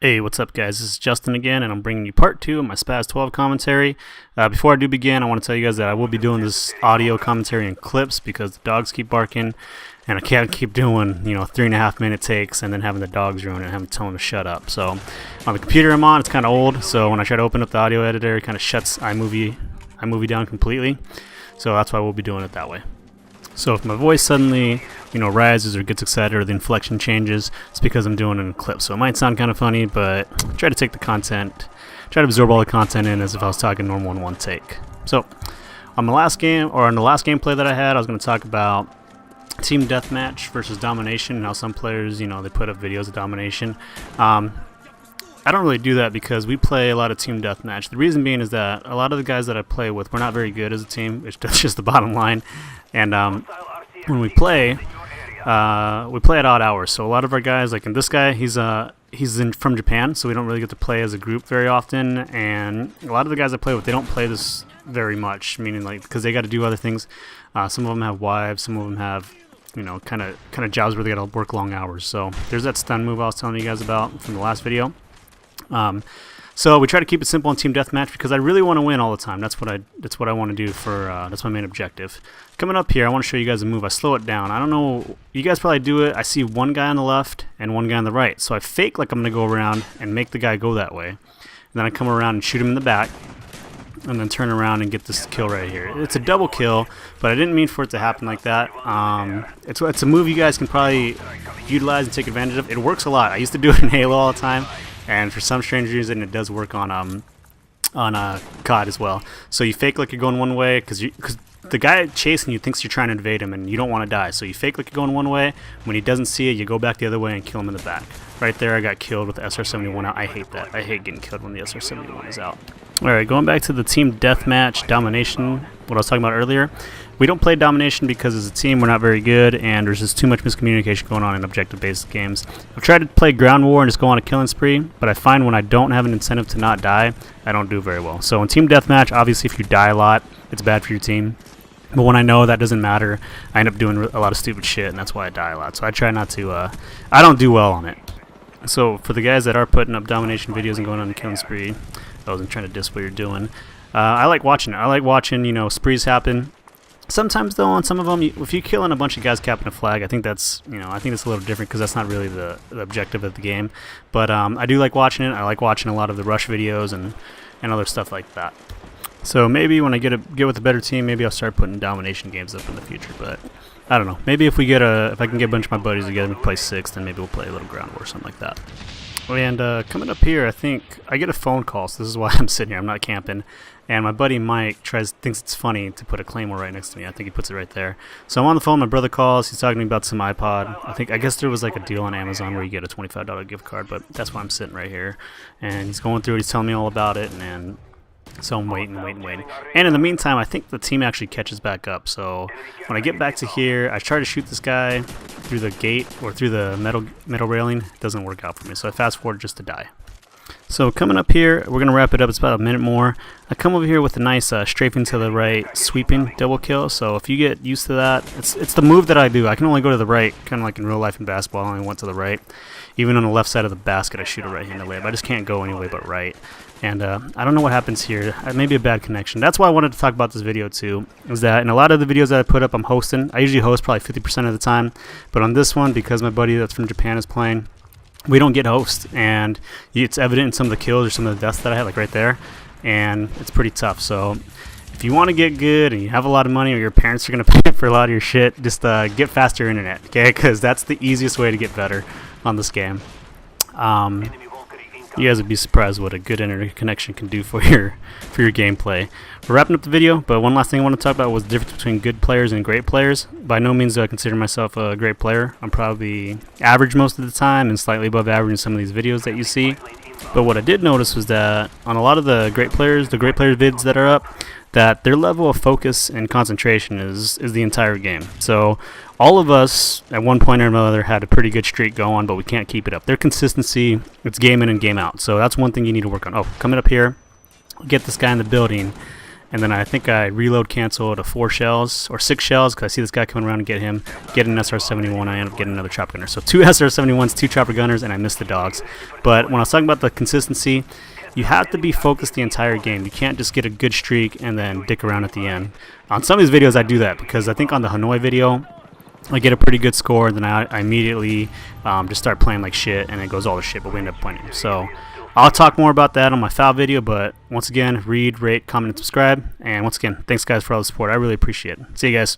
Hey, what's up, guys? This is Justin again, and I'm bringing you part 2 of my Spas-12 commentary. Before I do begin, I want to tell you guys that I will be doing this audio commentary in clips because the dogs keep barking, and I can't keep doing, 3.5-minute takes and then having the dogs ruin it and having to tell them to shut up. So, on the computer I'm on, it's kind of old, so when I try to open up the audio editor, it kind of shuts iMovie down completely. So that's why we'll be doing it that way. So if my voice suddenly, rises or gets excited or the inflection changes, it's because I'm doing it in a clip. So it might sound kind of funny, but try to absorb all the content in as if I was talking normal in one take. So on the last gameplay that I had, I was going to talk about team deathmatch versus domination and how some players, they put up videos of domination. I don't really do that because we play a lot of team deathmatch. The reason being is that a lot of the guys that I play with, we're not very good as a team. That's just the bottom line. And when we play at odd hours. So a lot of our guys, like in this guy, he's from Japan, so we don't really get to play as a group very often. And a lot of the guys I play with, they don't play this very much, meaning because they got to do other things. Some of them have wives, some of them have kind of jobs where they got to work long hours. So there's that stun move I was telling you guys about from the last video. So we try to keep it simple in team deathmatch because I really want to win all the time. That's what I want to do that's my main objective. Coming up here, I want to show you guys a move. I slow it down. I don't know, you guys probably do it. I see one guy on the left and one guy on the right. So I fake like I'm going to go around and make the guy go that way. And then I come around and shoot him in the back and then turn around and get this kill right here. It's a double kill, but I didn't mean for it to happen like that. It's a move you guys can probably utilize and take advantage of. It works a lot. I used to do it in Halo all the time. And for some strange reason, it does work on COD as well. So you fake like you're going one way because the guy chasing you thinks you're trying to invade him and you don't want to die. So you fake like you're going one way. When he doesn't see it, you go back the other way and kill him in the back. Right there, I got killed with the SR-71 out. I hate that. I hate getting killed when the SR-71 is out. Alright, going back to the team deathmatch domination, what I was talking about earlier. We don't play domination because as a team we're not very good and there's just too much miscommunication going on in objective-based games. I've tried to play ground war and just go on a killing spree, but I find when I don't have an incentive to not die, I don't do very well. So in team deathmatch, obviously if you die a lot, it's bad for your team. But when I know that doesn't matter, I end up doing a lot of stupid shit, and that's why I die a lot. So I try not to, I don't do well on it. So for the guys that are putting up domination videos and going on a killing spree, I wasn't trying to diss what you're doing. I like watching it. I like watching, sprees happen. Sometimes though, on some of them, if you're killing a bunch of guys capping a flag, I think that's, I think it's a little different because that's not really the objective of the game. But I do like watching it. I like watching a lot of the rush videos and other stuff like that. So maybe when I get with a better team, maybe I'll start putting domination games up in the future. But I don't know. Maybe if I can get a bunch of my buddies together and play 6, then maybe we'll play a little ground war or something like that. And coming up here, I think I get a phone call, so this is why I'm sitting here. I'm not camping. And my buddy Mike thinks it's funny to put a Claymore right next to me. I think he puts it right there. So I'm on the phone, my brother calls, he's talking to me about some iPod. I guess there was like a deal on Amazon where you get a $25 gift card, but that's why I'm sitting right here. And he's going through it, he's telling me all about it, and so I'm waiting. And in the meantime, I think the team actually catches back up. So when I get back to here, I try to shoot this guy through the gate or through the metal railing. It doesn't work out for me, so I fast forward just to die. So coming up here, we're going to wrap it up. It's about a minute more. I come over here with a nice strafing to the right sweeping double kill. So if you get used to that, it's the move that I do. I can only go to the right, kind of like in real life in basketball. I only went to the right. Even on the left side of the basket, I shoot a right-handed layup. I just can't go any way but right. And I don't know what happens here. Maybe a bad connection. That's why I wanted to talk about this video too, is that in a lot of the videos that I put up, I'm hosting. I usually host probably 50% of the time. But on this one, because my buddy that's from Japan is playing, we don't get host. And it's evident in some of the kills or some of the deaths that I had, like right there. And it's pretty tough. So if you want to get good and you have a lot of money or your parents are going to pay for a lot of your shit, just get faster internet, okay? Because that's the easiest way to get better on this game. You guys would be surprised what a good internet connection can do for your gameplay. We're wrapping up the video, but one last thing I want to talk about was the difference between good players and great players. By no means do I consider myself a great player. I'm probably average most of the time and slightly above average in some of these videos that you see. But what I did notice was that on a lot of the great players vids that are up, that their level of focus and concentration is the entire game. So all of us at one point or another had a pretty good streak going, but we can't keep it up. Their consistency, it's game in and game out. So that's one thing you need to work on. Oh, coming up here, get this guy in the building, and then I think I reload cancel to 4 shells or 6 shells because I see this guy coming around and get him, get an SR-71. I end up getting another chopper gunner. So 2 SR-71s, 2 chopper gunners, and I missed the dogs. But when I was talking about the consistency, you have to be focused the entire game. You can't just get a good streak and then dick around at the end. On some of these videos I do that because I think on the Hanoi video I get a pretty good score, and then I immediately just start playing like shit, and it goes all to shit, but we end up winning. So I'll talk more about that on my foul video, but once again, read, rate, comment, and subscribe. And once again, thanks guys for all the support. I really appreciate it. See you guys.